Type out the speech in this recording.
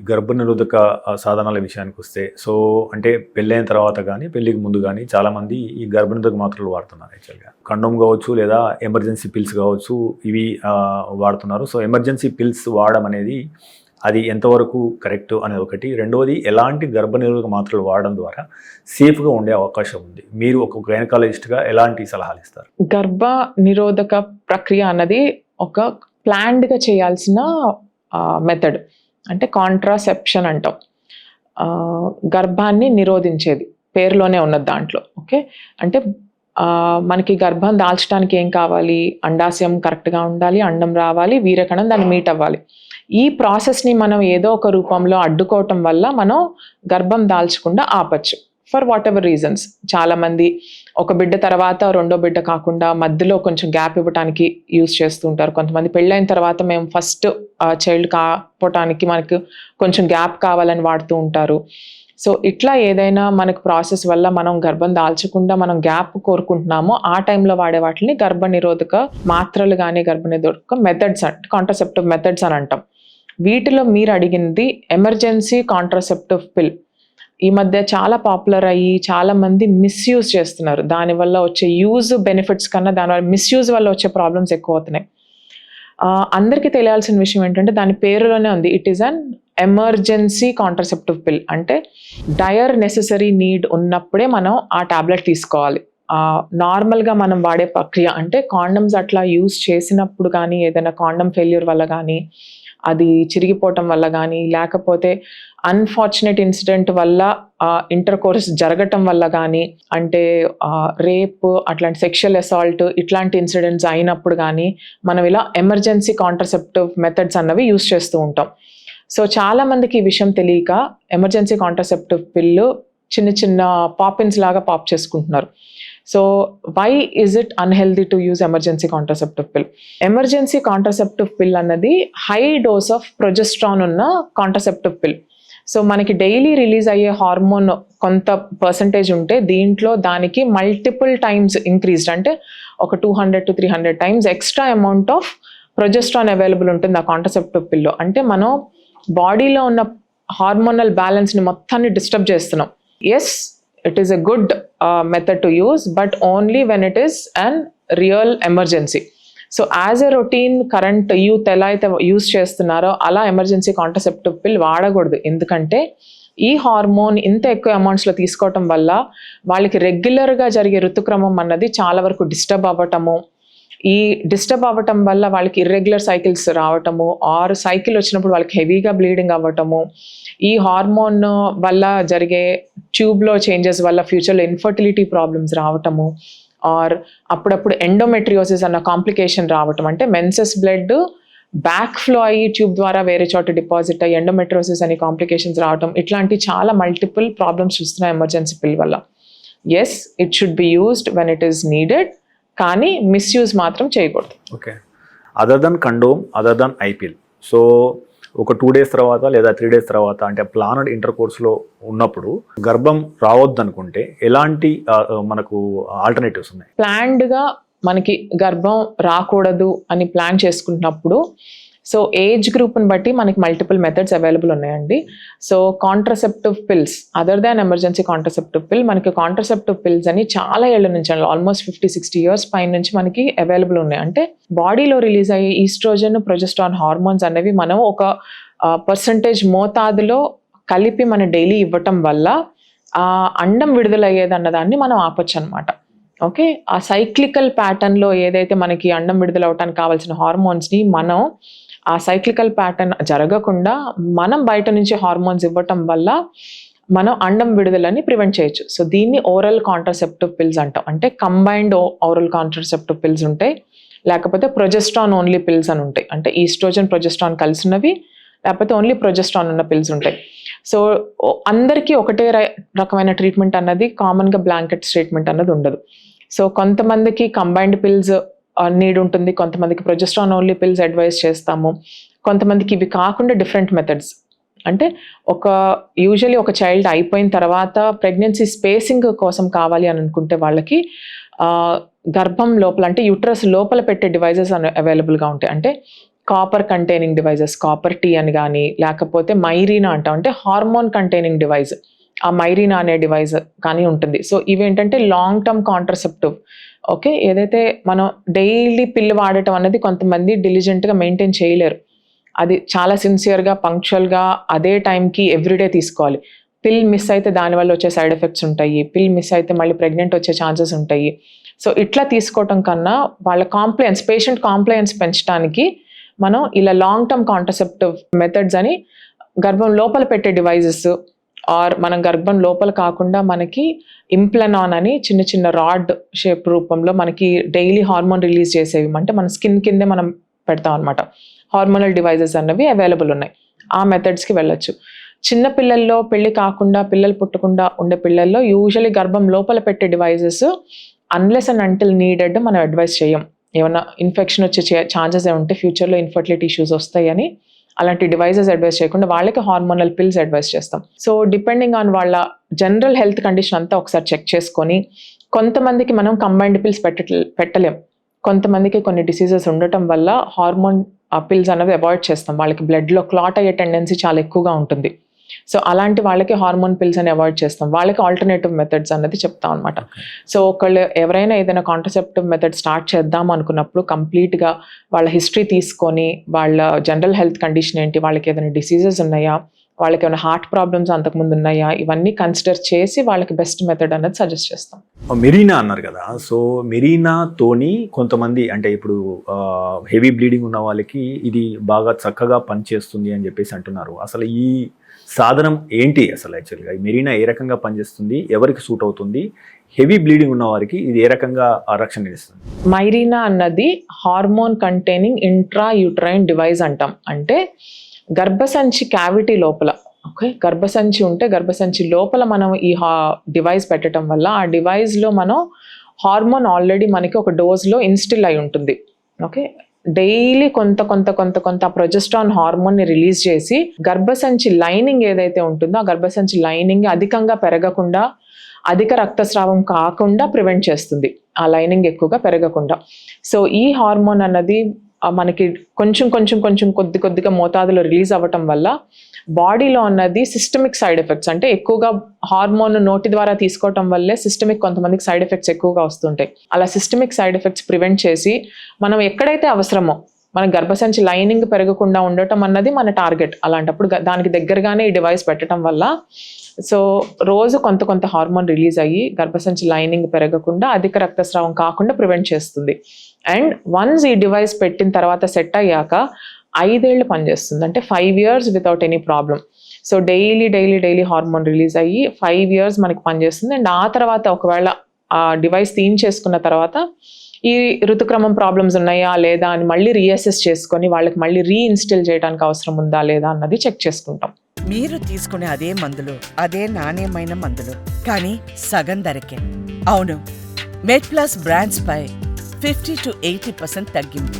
గర్భనిరోధక సాధనాల విషయానికి వస్తే, సో అంటే పెళ్ళైన తర్వాత కానీ పెళ్ళికి ముందు కానీ చాలామంది ఈ గర్భనిరోధక మాత్రలు వాడుతున్నారు. యాక్చువల్గా కండోమ్ కావచ్చు లేదా ఎమర్జెన్సీ పిల్స్ కావచ్చు, ఇవి వాడుతున్నారు. సో ఎమర్జెన్సీ పిల్స్ వాడడం అనేది అది ఎంతవరకు కరెక్ట్ అనేది ఒకటి. రెండవది, ఎలాంటి గర్భనిరోధక మాత్రలు వాడడం ద్వారా సేఫ్గా ఉండే అవకాశం ఉంది? మీరు ఒక గైనకాలజిస్ట్గా ఎలాంటి సలహాలు ఇస్తారు? గర్భ నిరోధక ప్రక్రియ అన్నది ఒక ప్లాన్డ్గా చేయాల్సిన మెథడ్. అంటే కాంట్రాసెప్షన్ అంటాం. గర్భాన్ని నిరోధించేది పేరులోనే ఉన్నది దాంట్లో. ఓకే, అంటే మనకి గర్భం దాల్చడానికి ఏం కావాలి? అండాశయం కరెక్ట్గా ఉండాలి, అండం రావాలి, వీర్యకణం దాన్ని మీట్ అవ్వాలి. ఈ ప్రాసెస్ని మనం ఏదో ఒక రూపంలో అడ్డుకోవటం వల్ల మనం గర్భం దాల్చకుండా ఆపచ్చు, ఫర్ వాట్ ఎవర్ రీజన్స్. చాలామంది ఒక బిడ్డ తర్వాత రెండో బిడ్డ కాకుండా మధ్యలో కొంచెం గ్యాప్ ఇవ్వడానికి యూజ్ చేస్తూ ఉంటారు. కొంతమంది పెళ్ళైన తర్వాత మేము ఫస్ట్ చైల్డ్ కాపోవటానికి మనకు కొంచెం గ్యాప్ కావాలని వాడుతూ ఉంటారు. సో ఇట్లా ఏదైనా మనకు ప్రాసెస్ వల్ల మనం గర్భం దాల్చకుండా మనం గ్యాప్ కోరుకుంటున్నామో ఆ టైంలో వాడే వాటిని గర్భ నిరోధక మాత్రలు కానీ గర్భ నిరోధక మెథడ్స్ కాంట్రాసెప్టివ్ మెథడ్స్ అని అంటాం. వీటిలో మీరు అడిగింది ఎమర్జెన్సీ కాంట్రాసెప్టివ్ పిల్. ఈ మధ్య చాలా పాపులర్ అయ్యి చాలా మంది మిస్యూజ్ చేస్తున్నారు. దానివల్ల వచ్చే యూజ్ బెనిఫిట్స్ కన్నా దానివల్ల మిస్యూజ్ వల్ల వచ్చే ప్రాబ్లమ్స్ ఎక్కువ అవుతున్నాయి. అందరికీ తెలియాల్సిన విషయం ఏంటంటే దాని పేరులోనే ఉంది, it is an emergency contraceptive పిల్. అంటే డయర్ నెసెసరీ నీడ్ ఉన్నప్పుడే మనం ఆ టాబ్లెట్ తీసుకోవాలి. నార్మల్గా మనం వాడే ప్రక్రియ అంటే కాండమ్స్ అట్లా యూజ్ చేసినప్పుడు కానీ, ఏదైనా కాండమ్ ఫెయిల్యూర్ వల్ల కానీ, అది చిరిగిపోవటం వల్ల కానీ, లేకపోతే అన్ఫార్చునేట్ ఇన్సిడెంట్ వల్ల ఇంటర్ కోర్స్ జరగటం వల్ల కానీ, అంటే రేప్, అట్లాంటి సెక్షువల్ అసాల్ట్ ఇట్లాంటి ఇన్సిడెంట్స్ అయినప్పుడు కానీ మనం ఇలా ఎమర్జెన్సీ కాంట్రాసెప్టివ్ మెథడ్స్ అన్నవి యూజ్ చేస్తూ ఉంటాం. సో చాలా మందికి ఈ విషయం తెలియక ఎమర్జెన్సీ కాంట్రాసెప్టివ్ పిల్లు చిన్న చిన్న పాపిన్స్ లాగా పాప్ చేసుకుంటున్నారు. So why is it unhealthy to use emergency contraceptive pill? Emergency contraceptive pill అన్నది హై డోస్ ఆఫ్ ప్రొజెస్ట్రాన్ ఉన్న కాంట్రాసెప్టివ్ పిల్. సో మనకి డైలీ రిలీజ్ అయ్యే హార్మోన్ కొంత పర్సంటేజ్ ఉంటే దీంట్లో దానికి మల్టిపుల్ టైమ్స్ ఇంక్రీజ్డ్, అంటే ఒక 200 to 300 times extra amount of progesterone available ఉంటుంది ఆ కాంట్రాసెప్టివ్ పిల్లో. అంటే మనం బాడీలో ఉన్న హార్మోనల్ బ్యాలెన్స్ని మొత్తాన్ని డిస్టర్బ్ చేస్తున్నాం. Yes, it is a good method to use, but only when it is an real emergency. So as a routine current youth ఎలా అయితే యూజ్ చేస్తున్నారో అలా ఎమర్జెన్సీ కాంట్రాసెప్టివ్ పిల్ వాడకూడదు. ఎందుకంటే ఈ హార్మోన్ ఇంత ఎక్కువ అమౌంట్స్లో తీసుకోవటం వల్ల వాళ్ళకి రెగ్యులర్గా జరిగే ఋతుక్రమం అన్నది చాలా వరకు డిస్టర్బ్ అవ్వటము, ఈ డిస్టర్బ్ అవ్వటం వల్ల వాళ్ళకి ఇర్రెగ్యులర్ సైకిల్స్ రావటము, ఆర్ సైకిల్ వచ్చినప్పుడు వాళ్ళకి హెవీగా బ్లీడింగ్ అవ్వటము, ఈ హార్మోన్ వల్ల జరిగే ట్యూబ్లో చేంజెస్ వల్ల ఫ్యూచర్లో ఇన్ఫర్టిలిటీ ప్రాబ్లమ్స్ రావటము, ఆర్ అప్పుడప్పుడు ఎండోమెట్రియోసిస్ అన్న కాంప్లికేషన్ రావటం. అంటే మెన్సెస్ బ్లడ్ బ్యాక్ ఫ్లో అయ్యి ట్యూబ్ ద్వారా వేరే చోట డిపాజిట్ అయ్యి ఎండోమెట్రియోసిస్ అనే కాంప్లికేషన్స్ రావటం, ఇట్లాంటి చాలా మల్టిపుల్ ప్రాబ్లమ్స్ చూస్తున్నాయి ఎమర్జెన్సీ పిల్ వల్ల. Yes, it should be used when it is needed, కానీ మిస్యూజ్ మాత్రం చేయకూడదు. Okay, other than condom, other than i-pill, so ఒక 2 days తర్వాత లేదా 3 days తర్వాత అంటే ప్లానడ్ ఇంటర్ కోర్స్లో ఉన్నప్పుడు గర్భం రావద్దు అనుకుంటే ఎలాంటి మనకు ఆల్టర్నేటివ్స్ ఉన్నాయి? ప్లాన్డ్గా మనకి గర్భం రాకూడదు అని ప్లాన్ చేసుకుంటున్నప్పుడు సో ఏజ్ గ్రూప్ని బట్టి మనకి మల్టిపుల్ మెథడ్స్ అవైలబుల్ ఉన్నాయండి. So contraceptive pills other than emergency contraceptive పిల్, మనకి కాంట్రాసెప్టివ్ పిల్స్ అని చాలా ఏళ్ళ నుంచి, ఆల్మోస్ట్ 50-60 years పైన నుంచి మనకి అవైలబుల్ ఉన్నాయి. అంటే బాడీలో రిలీజ్ అయ్యే ఈస్ట్రోజన్, ప్రొజెస్ట్రాన్ హార్మోన్స్ అనేవి మనం ఒక పర్సంటేజ్ మోతాదులో కలిపి మన డైలీ ఇవ్వటం వల్ల అండం విడుదలయ్యేది అన్నదాన్ని మనం ఆపొచ్చు అనమాట. ఓకే, ఆ సైక్లికల్ ప్యాటర్న్లో ఏదైతే మనకి అండం విడుదల అవటానికి కావాల్సిన హార్మోన్స్ని మనం ఆ సైక్లికల్ ప్యాటర్న్ జరగకుండా మనం బయట నుంచి హార్మోన్స్ ఇవ్వటం వల్ల మనం అండం విడుదలని ప్రివెంట్ చేయొచ్చు. సో దీన్ని ఓరల్ కాంట్రాసెప్టివ్ పిల్స్ అంటాం. అంటే కంబైన్డ్ ఓరల్ కాంట్రాసెప్టివ్ పిల్స్ ఉంటాయి, లేకపోతే ప్రొజెస్ట్రాన్ ఓన్లీ పిల్స్ అని ఉంటాయి. అంటే ఈస్ట్రోజన్ ప్రొజెస్ట్రాన్ కలిసినవి, లేకపోతే ఓన్లీ ప్రొజెస్ట్రాన్ ఉన్న పిల్స్ ఉంటాయి. సో అందరికీ ఒకటే రకమైన ట్రీట్మెంట్ అన్నది, కామన్గా బ్లాంకెట్స్ ట్రీట్మెంట్ అన్నది ఉండదు. సో కొంతమందికి కంబైన్డ్ పిల్స్ నీడ్ ఉంటుంది, కొంతమందికి ప్రొజెస్ట్రాన్ ఓన్లీ పిల్స్ అడ్వైస్ చేస్తాము, కొంతమందికి ఇవి కాకుండా డిఫరెంట్ మెథడ్స్. అంటే యూజువలీ ఒక చైల్డ్ అయిపోయిన తర్వాత ప్రెగ్నెన్సీ స్పేసింగ్ కోసం కావాలి అని అనుకుంటే వాళ్ళకి గర్భం లోపల అంటే యూట్రస్ లోపల పెట్టే డివైజెస్ అవైలబుల్గా ఉంటాయి. అంటే copper containing devices, copper tea అని కానీ, లేకపోతే మైరీనా అంటాం, అంటే హార్మోన్ కంటైనింగ్ డివైస్, ఆ మైరీనా అనే డివైస్ కానీ ఉంటుంది. సో ఇవేంటంటే లాంగ్ టర్మ్ కాంట్రసెప్టివ్. ఓకే, ఏదైతే మనం డైలీ పిల్లు వాడటం అనేది కొంతమంది డిలిజెంట్గా మెయింటైన్ చేయలేరు. అది చాలా సిన్సియర్గా, పంక్చువల్గా అదే టైంకి ఎవ్రీడే తీసుకోవాలి. పిల్ మిస్ అయితే దానివల్ల వచ్చే సైడ్ ఎఫెక్ట్స్ ఉంటాయి, పిల్ మిస్ అయితే మళ్ళీ ప్రెగ్నెంట్ వచ్చే ఛాన్సెస్ ఉంటాయి. సో ఇట్లా తీసుకోవటం కన్నా వాళ్ళ కాంప్లయన్స్, పేషెంట్ కాంప్లయన్స్ పెంచడానికి మనం ఇలా లాంగ్ టర్మ్ కాంట్రసెప్టివ్ మెథడ్స్ అని గర్భం లోపల పెట్టే డివైజెస్, ఆర్ మనం గర్భం లోపల కాకుండా మనకి ఇంప్లెనాన్ అని చిన్న చిన్న రాడ్ షేప్ రూపంలో మనకి డైలీ హార్మోన్ రిలీజ్ చేసేవి, అంటే మన స్కిన్ కిందే మనం పెడతాం అనమాట. హార్మోనల్ డివైజెస్ అన్నవి అవైలబుల్ ఉన్నాయి. ఆ మెథడ్స్కి వెళ్ళొచ్చు. చిన్న పిల్లల్లో, పెళ్లి కాకుండా పిల్లలు పుట్టకుండా ఉండే పిల్లల్లో యూజువల్లీ గర్భం లోపల పెట్టే devices unless and until needed మనం అడ్వైస్ చేయం. ఏమన్నా ఇన్ఫెక్షన్ వచ్చే ఛాన్సెస్ ఉంటే ఫ్యూచర్లో ఇన్ఫర్టిలిటీ ఇష్యూస్ వస్తాయని అలాంటి డివైజెస్ అడ్వైస్ చేయకుండా వాళ్ళకి హార్మోనల్ పిల్స్ అడ్వైస్ చేస్తాం. సో డిపెండింగ్ ఆన్ వాళ్ళ జనరల్ హెల్త్ కండిషన్ అంతా ఒకసారి చెక్ చేసుకొని, కొంతమందికి మనం కంబైన్డ్ పిల్స్ పెట్టలేం. కొంతమందికి కొన్ని డిసీజెస్ ఉండటం వల్ల హార్మోన్ పిల్స్ అనేవి అవాయిడ్ చేస్తాం. వాళ్ళకి బ్లడ్లో క్లాట్ అయ్యే టెండెన్సీ చాలా ఎక్కువగా ఉంటుంది. సో అలాంటి వాళ్ళకి హార్మోన్ పిల్స్ అని అవాయిడ్ చేస్తాం. వాళ్ళకి ఆల్టర్నేటివ్ మెథడ్స్ అనేది చెప్తాం అనమాట. సో ఒకళ్ళు ఎవరైనా ఏదైనా కాంట్రసెప్టివ్ మెథడ్ స్టార్ట్ చేద్దాం అనుకున్నప్పుడు కంప్లీట్గా వాళ్ళ హిస్టరీ తీసుకొని, వాళ్ళ జనరల్ హెల్త్ కండిషన్ ఏంటి, వాళ్ళకి ఏదైనా డిసీజెస్ ఉన్నాయా, వాళ్ళకి ఏమైనా హార్ట్ ప్రాబ్లమ్స్ అంతకుముందు ఉన్నాయా, ఇవన్నీ కన్సిడర్ చేసి వాళ్ళకి బెస్ట్ మెథడ్ అనేది సజెస్ట్ చేస్తాం. మెరీనా అన్నారు కదా, సో మెరీనాతోని కొంతమంది అంటే ఇప్పుడు హెవీ బ్లీడింగ్ ఉన్న వాళ్ళకి ఇది బాగా చక్కగా పనిచేస్తుంది అని చెప్పేసి అంటున్నారు. అసలు ఈ సాధనం ఏంటి అసలు? యాక్చువల్గా ఈ మెరీనా ఏ రకంగా పనిచేస్తుంది, ఎవరికి సూట్ అవుతుంది, హెవీ బ్లీడింగ్ ఉన్న వారికి ఇది ఏ రకంగా రక్షణ ఇస్తుంది? మైరీనా అన్నది hormone containing intra uterine device అంటాం. అంటే గర్భసంచి క్యావిటీ లోపల, ఓకే, గర్భసంచి ఉంటే గర్భసంచి లోపల మనం ఈ డివైస్ పెట్టడం వల్ల ఆ డివైస్లో మనం హార్మోన్ ఆల్రెడీ మనకి ఒక డోస్లో ఇన్స్టిల్ అయి ఉంటుంది. ఓకే, డైలీ కొంత కొంత కొంత కొంత ప్రొజెస్ట్రాన్ హార్మోన్ని రిలీజ్ చేసి గర్భసంచి లైనింగ్ ఏదైతే ఉంటుందో ఆ గర్భసంచి లైనింగ్ అధికంగా పెరగకుండా, అధిక రక్తస్రావం కాకుండా ప్రివెంట్ చేస్తుంది, ఆ లైనింగ్ ఎక్కువగా పెరగకుండా. సో ఈ హార్మోన్ అన్నది మనకి కొంచెం కొంచెం కొంచెం కొద్ది కొద్దిగా మోతాదులో రిలీజ్ అవ్వటం వల్ల బాడీలో అన్నది సిస్టమిక్ సైడ్ ఎఫెక్ట్స్, అంటే ఎక్కువగా హార్మోన్ నోటి ద్వారా తీసుకోవటం వల్లే సిస్టమిక్ కొంతమందికి సైడ్ ఎఫెక్ట్స్ ఎక్కువగా వస్తుంటాయి. అలా సిస్టమిక్ సైడ్ ఎఫెక్ట్స్ ప్రివెంట్ చేసి మనం ఎక్కడైతే అవసరమో మన గర్భసంచి లైనింగ్ పెరగకుండా ఉండటం అన్నది మన టార్గెట్. అలాంటప్పుడు దానికి దగ్గరగానే ఈ డివైస్ పెట్టడం వల్ల సో రోజు కొంత కొంత హార్మోన్ రిలీజ్ అయ్యి గర్భసంచి లైనింగ్ పెరగకుండా, అధిక రక్తస్రావం కాకుండా ప్రివెంట్ చేస్తుంది. అండ్ వన్స్ ఈ డివైస్ పెట్టిన తర్వాత సెట్ అయ్యాక 5 ఏళ్ళు పనిచేస్తుంది, అంటే 5 years without any problem. So daily daily daily hormone release అయ్యి 5 years మనకి పనిచేస్తుంది. అండ్ ఆ తర్వాత ఒకవేళ ఆ డివైస్ చేసుకున్న తర్వాత ఈ ఋతుక్రమం ప్రాబ్లమ్స్ ఉన్నాయా లేదా అని మళ్ళీ రీఅసెస్ చేసుకొని వాళ్ళకి మళ్ళీ రీఇన్స్టిల్ చేయడానికి అవసరం ఉందా లేదా అన్నది చెక్ చేసుకుంటాం. మీరు తీసుకునే అదే మందులు, అదే నాణ్యమైన మందులు, కానీ సగం ధరకే. అవును, మెడ్ ప్లస్ బ్రాండ్స్ పై 50 to 80% తగ్గింపు.